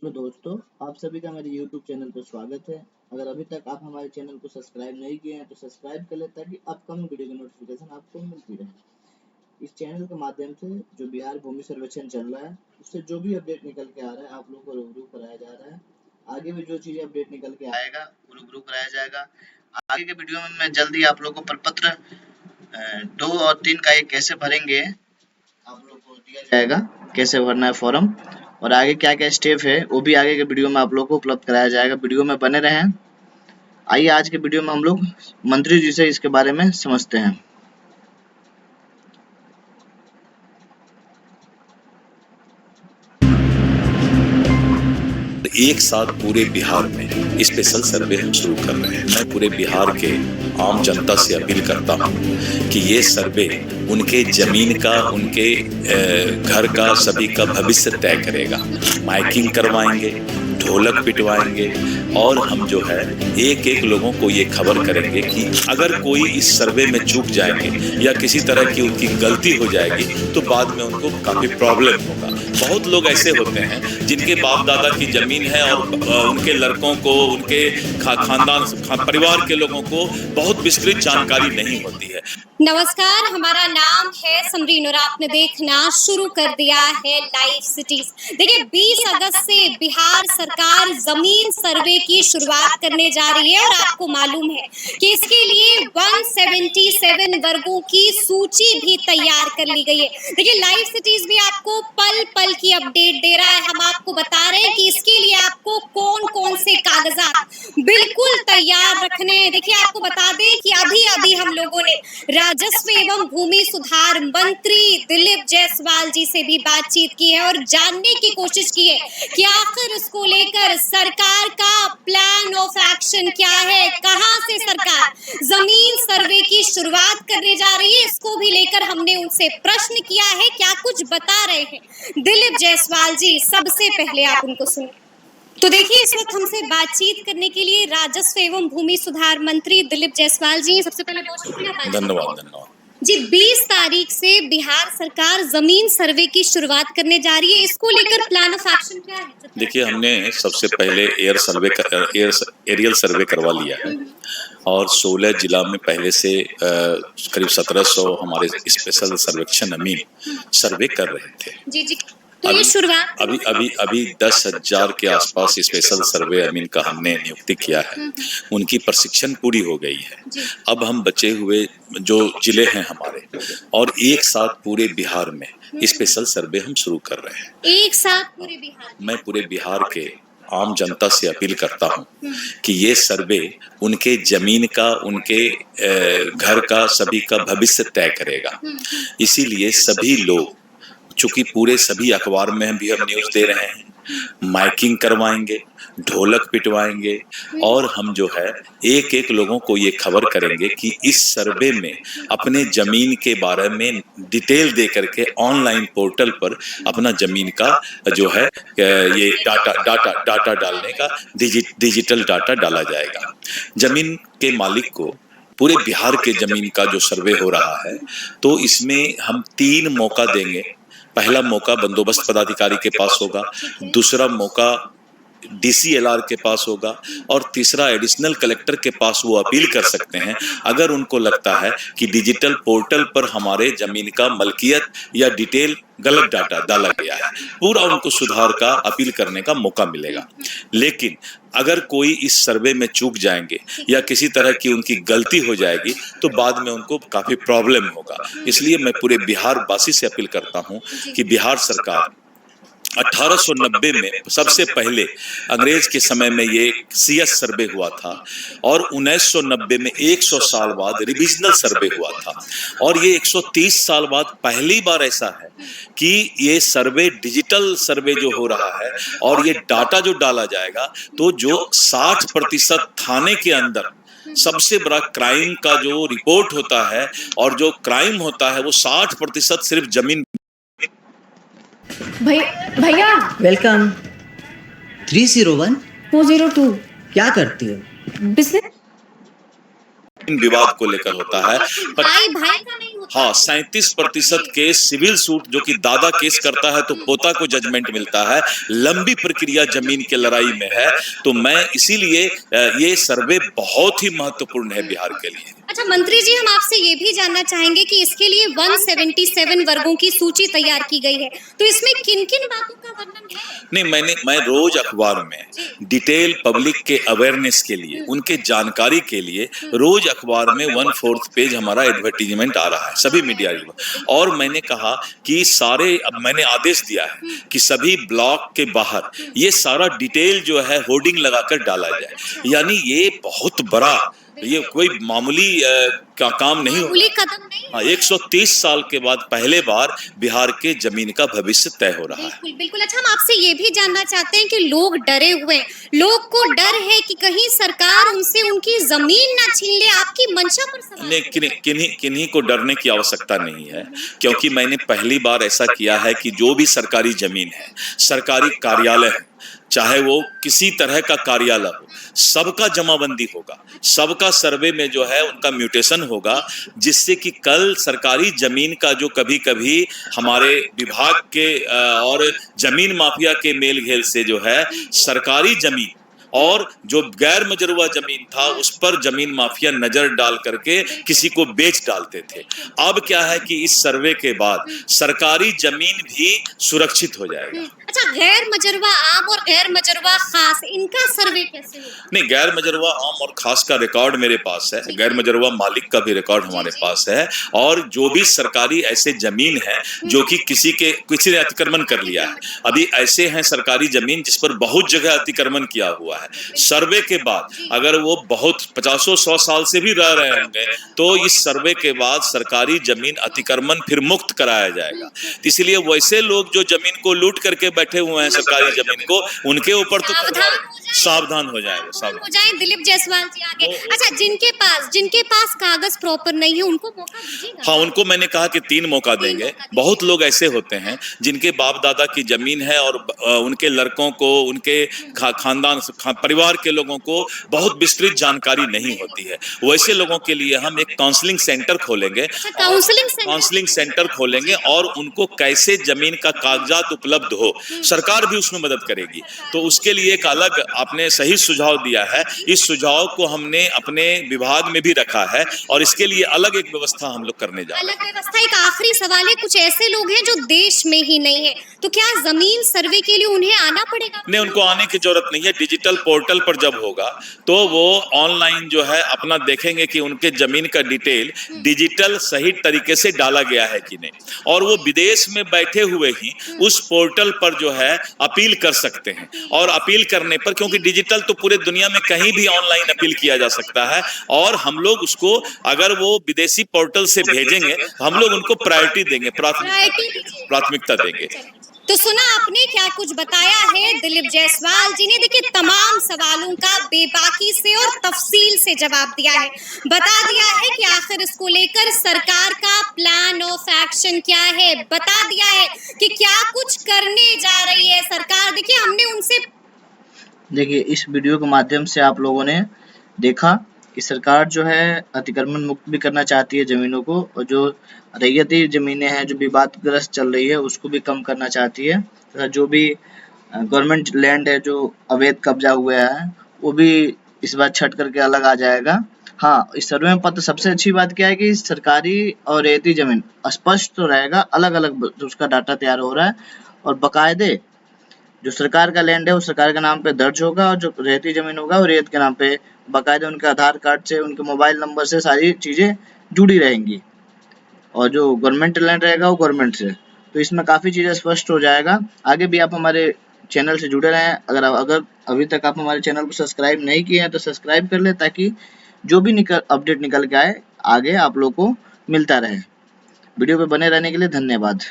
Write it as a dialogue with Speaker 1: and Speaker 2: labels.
Speaker 1: Hello दोस्तों, आप सभी का मेरे YouTube चैनल पर स्वागत है। अगर अभी तक आप हमारे चैनल को सब्सक्राइब नहीं किए हैं तो सब्सक्राइब कर लें ताकि अपकमिंग वीडियो की नोटिफिकेशन आपको मिलती रहे। इस चैनल के माध्यम से जो बिहार भूमि सर्वेक्षण चल रहा है उससे जो भी अपडेट निकल के आ रहा है आप लोगों को रूबरू कराया जा रहा है। आगे भी जो चीज़ें अपडेट निकल के आएगा वो रूबरू कराया जाएगा। आगे के वीडियो में मैं जल्दी आप लोगों को प्रपत्र 2 और 3 का ये कैसे भरेंगे आप लोग को दिया जाएगा, कैसे भरना है फॉर्म और आगे क्या-क्या स्टेप है वो भी आगे के वीडियो में आप लोग को उपलब्ध कराया जाएगा। वीडियो में बने रहें। आइए आज के वीडियो में हम लोग मंत्री जी से इसके बारे में समझते हैं।
Speaker 2: एक साथ पूरे बिहार में स्पेशल सर्वे हम शुरू कर रहे हैं। मैं पूरे बिहार के आम जनता से अपील करता हूं कि ये सर्वे उनके जमीन का, उनके घर का, सभी का भविष्य तय करेगा। माइकिंग करवाएंगे, ढोलक पिटवाएंगे और हम जो है एक एक लोगों को ये खबर करेंगे कि अगर कोई इस सर्वे में चूक जाएंगे या किसी तरह की उनकी गलती हो जाएगी तो बाद में उनको काफी प्रॉब्लम होगा। बहुत लोग ऐसे होते हैं जिनके बाप दादा की जमीन है और उनके लड़कों को, उनके खानदान परिवार के लोगों को बहुत विस्तृत जानकारी नहीं होती है।
Speaker 3: नमस्कार, हमारा नाम है समरीन और आपने देखना शुरू कर दिया है लाइव सिटीज। देखिए 20 अगस्त से बिहार सरकार जमीन सर्वे की शुरुआत करने जा रही है और आपको मालूम है कि इसके लिए 177 वर्गों की सूची भी तैयार कर ली गई है। देखिए लाइव सिटीज भी आपको पल पल की अपडेट दे रहा है। हम आपको बता रहे हैं कि इसके लिए आपको कौन कौन से कागजात बिल्कुल तैयार रखने हैं। देखिए आपको बता दें कि अभी हम लोगों ने राजस्व एवं भूमि सुधार मंत्री दिलीप जायसवाल जी से भी बातचीत की है और जानने की कोशिश की है कि आखिर इसको लेकर सरकार का प्लान ऑफ एक्शन क्या है, कहां से सरकार जमीन सर्वे की शुरुआत करने जा रही है। इसको भी लेकर हमने उनसे प्रश्न किया है, क्या कुछ बता रहे हैं दिलीप जायसवाल जी। सबसे पहले आप उनको सुनिए। तो देखिए इस वक्त हमसे बातचीत करने के लिए राजस्व एवं भूमि सुधार मंत्री दिलीप जायसवाल जी, सबसे पहले बहुत शुक्रिया।
Speaker 2: धन्यवाद
Speaker 3: जी। 20 तारीख से बिहार सरकार जमीन सर्वे की शुरुआत करने जा रही है, इसको लेकर प्लान ऑफ एक्शन क्या है?
Speaker 2: देखिए हमने सबसे पहले एरियल सर्वे करवा लिया है और 16 जिला में पहले से करीब 1700 हमारे स्पेशल सर्वेक्षण अमीन सर्वे कर रहे थे।
Speaker 3: जी जी। तो ये शुरुआत
Speaker 2: अभी 10,000 के आसपास स्पेशल सर्वे अमीन का हमने नियुक्ति किया है। उनकी प्रशिक्षण पूरी हो गई है। अब हम बचे हुए जो जिले हैं हमारे और एक साथ पूरे बिहार में स्पेशल सर्वे हम शुरू कर रहे हैं।
Speaker 3: एक साथ पूरे बिहार?
Speaker 2: मैं पूरे बिहार के आम जनता से अपील करता हूं कि ये सर्वे उनके जमीन का, उनके घर का, सभी का भविष्य तय करेगा। इसीलिए सभी लोग, चूंकि पूरे सभी अखबार में भी हम न्यूज दे रहे हैं, माइकिंग करवाएंगे, ढोलक पिटवाएंगे और हम जो है एक एक लोगों को ये खबर करेंगे कि इस सर्वे में अपने जमीन के बारे में डिटेल दे करके ऑनलाइन पोर्टल पर अपना जमीन का जो है ये डाटा डालने का डिजिटल डाटा डाला जाएगा। जमीन के मालिक को पूरे बिहार के जमीन का जो सर्वे हो रहा है तो इसमें हम 3 मौका देंगे। पहला मौका बंदोबस्त पदाधिकारी के पास होगा, दूसरा मौका DCLR के पास होगा और तीसरा एडिशनल कलेक्टर के पास वो अपील कर सकते हैं अगर उनको लगता है कि डिजिटल पोर्टल पर हमारे जमीन का मलकियत या डिटेल गलत डाटा डाला गया है। पूरा उनको सुधार का अपील करने का मौका मिलेगा। लेकिन अगर कोई इस सर्वे में चूक जाएंगे या किसी तरह की उनकी गलती हो जाएगी तो बाद में उनको काफी प्रॉब्लम होगा। इसलिए मैं पूरे बिहार वासी से अपील करता हूं कि बिहार सरकार 1890 में सबसे पहले अंग्रेज के समय में ये CS सर्वे हुआ था और 1990 में 100 साल बाद रिविजनल सर्वे हुआ था और ये 130 साल बाद पहली बार ऐसा है कि ये सर्वे डिजिटल सर्वे जो हो रहा है और ये डाटा जो डाला जाएगा तो जो 60% थाने के अंदर सबसे बड़ा क्राइम का जो रिपोर्ट होता है और जो क्राइम होता है वो 60% सिर्फ जमीन।
Speaker 4: भैया
Speaker 5: वेलकम। 301
Speaker 4: 402
Speaker 5: क्या करती हो?
Speaker 4: बिजनेस
Speaker 2: विवाद को लेकर होता है।
Speaker 3: भाई का नहीं होता
Speaker 2: हाँ 37% केस सिविल सूट, जो कि दादा केस करता है तो पोता को जजमेंट मिलता है। लंबी प्रक्रिया जमीन के लड़ाई में है। तो मैं इसीलिए ये सर्वे बहुत ही महत्वपूर्ण है बिहार के लिए।
Speaker 3: अच्छा मंत्री जी, हम आपसे ये भी जानना चाहेंगे कि इसके लिए 177 वर्गों की सूची तैयार की गई है, तो इसमें किन किन बातों का वर्णन है?
Speaker 2: नहीं, मैं रोज अखबार में डिटेल पब्लिक के अवेयरनेस के लिए, उनके जानकारी के लिए रोज अखबार में 1/4 पेज हमारा एडवर्टीजमेंट आ रहा है सभी मीडिया में। और मैंने कहा कि अब मैंने आदेश दिया है कि सभी ब्लॉक के बाहर ये सारा डिटेल जो है होर्डिंग लगाकर डाला जाए। यानी ये बहुत बड़ा, ये कोई मामूली का काम नहीं होगा।
Speaker 3: कदम नहीं।
Speaker 2: हाँ, 130 साल के बाद पहले बार बिहार के जमीन का भविष्य तय हो रहा है।
Speaker 3: बिल्कुल बिल्कुल। अच्छा हम आपसे ये भी जानना चाहते हैं कि लोग डरे हुए हैं, लोग को डर है कि कहीं सरकार उनसे उनकी जमीन ना छीन ले, आपकी मंशा पर सवाल।
Speaker 2: नहीं, किन्हीं को डरने की आवश्यकता नहीं है, क्योंकि मैंने पहली बार ऐसा किया है कि जो भी सरकारी जमीन है, सरकारी कार्यालय है, चाहे वो किसी तरह का कार्यालय हो, सबका जमाबंदी होगा, सबका सर्वे में जो है उनका म्यूटेशन होगा, जिससे कि कल सरकारी जमीन का जो कभी कभी हमारे विभाग के और जमीन माफिया के मेल घेल से जो है सरकारी जमीन और जो गैर मजरूआ जमीन था उस पर जमीन माफिया नजर डाल करके किसी को बेच डालते थे। अब क्या है कि इस सर्वे के बाद सरकारी जमीन भी सुरक्षित हो जाएगा।
Speaker 3: अच्छा गैर मजरूआ आम और गैर मजरूआ खास, इनका सर्वे कैसे होगा?
Speaker 2: नहीं, गैर मजरूआ आम और खास का रिकॉर्ड मेरे पास है, गैर मजरूआ मालिक का भी रिकॉर्ड हमारे पास है। और जो भी सरकारी ऐसे जमीन है जो कि किसी ने अतिक्रमण कर लिया है, अभी ऐसे हैं सरकारी जमीन जिस पर बहुत जगह अतिक्रमण किया हुआ है, सर्वे के बाद अगर वो बहुत 50-100 साल से भी रह रहे होंगे तो इस सर्वे के बाद सरकारी जमीन अतिक्रमण फिर मुक्त कराया जाएगा। इसलिए वैसे लोग जो जमीन को लूट करके बैठे हुए हैं सरकारी जमीन को, उनके ऊपर तो सावधान हो जाए।
Speaker 3: दिलीप जायसवाल जी आगे। अच्छा जिनके पास कागज प्रॉपर नहीं है उनको मौका दीजिएगा।
Speaker 2: हाँ, उनको मैंने कहा कि 3 मौका देंगे। बहुत लोग ऐसे होते हैं जिनके बाप दादा की जमीन है और उनके लड़कों को, उनके खानदान परिवार के लोगों को बहुत विस्तृत जानकारी नहीं होती है। वैसे लोगों के लिए हम एक काउंसलिंग सेंटर खोलेंगे। काउंसलिंग सेंटर खोलेंगे और उनको कैसे जमीन का कागजात उपलब्ध हो, सरकार भी उसमें मदद करेगी। तो उसके लिए एक अलग, आपने सही सुझाव दिया है, इस सुझाव को हमने अपने विभाग में भी रखा है और इसके लिए अलग एक व्यवस्था हम लोग करने जा रहे हैं।
Speaker 3: अलग व्यवस्था। एक आखिरी सवाल है, कुछ ऐसे लोग हैं जो देश में ही नहीं है, तो क्या जमीन सर्वे के लिए उन्हें आना पड़ेगा?
Speaker 2: नहीं, उनको आने की जरूरत नहीं है। डिजिटल पोर्टल पर जब होगा तो वो ऑनलाइन जो है अपना देखेंगे कि उनके जमीन का डिटेल डिजिटल सही तरीके से डाला गया है कि नहीं, और वो विदेश में बैठे हुए ही उस पोर्टल पर जो है अपील कर सकते हैं। और अपील करने पर, क्योंकि डिजिटल तो पूरे दुनिया में कहीं भी ऑनलाइन अपील किया जा सकता है, और हम लोग उसको अगर वो विदेशी पोर्टल से भेजेंगे हम लोग उनको प्रायोरिटी देंगे, प्राथमिकता देंगे।
Speaker 3: तो सुना आपने क्या कुछ बताया है दिलीप जायसवाल जी ने। देखिए तमाम सवालों का बेबाकी से और तफसील से जवाब दिया है, बता दिया है कि आखिर इसको लेकर सरकार का प्लान ऑफ एक्शन क्या है, बता दिया है कि क्या कुछ करने जा रही है सरकार। देखिए हमने उनसे,
Speaker 1: देखिए इस वीडियो के माध्यम से आप लोगों ने देखा कि सरकार जो है अतिक्रमण मुक्त भी करना चाहती है ज़मीनों को, और जो रैयती ज़मीनें हैं जो विवादग्रस्त चल रही है उसको भी कम करना चाहती है, तथा जो भी गवर्नमेंट लैंड है जो अवैध कब्जा हुआ है वो भी इस बार छट करके अलग आ जाएगा। हाँ, इस सर्वे में पता सबसे अच्छी बात क्या है कि सरकारी और रैयती ज़मीन स्पष्ट तो रहेगा, अलग अलग उसका डाटा तैयार हो रहा है, और बाकायदे जो सरकार का लैंड है वो सरकार के नाम पे दर्ज होगा, और जो रैयती ज़मीन होगा वो रैयत के नाम पे बाकायदे उनके आधार कार्ड से, उनके मोबाइल नंबर से सारी चीज़ें जुड़ी रहेंगी, और जो गवर्नमेंट लैंड रहेगा वो गवर्नमेंट से। तो इसमें काफ़ी चीज़ें स्पष्ट हो जाएगा। आगे भी आप हमारे चैनल से जुड़े रहें। अगर अभी तक आप हमारे चैनल को सब्सक्राइब नहीं किए हैं तो सब्सक्राइब कर लें, ताकि जो भी अपडेट निकल के आए आगे आप लोग को मिलता रहे। वीडियो पे बने रहने के लिए धन्यवाद।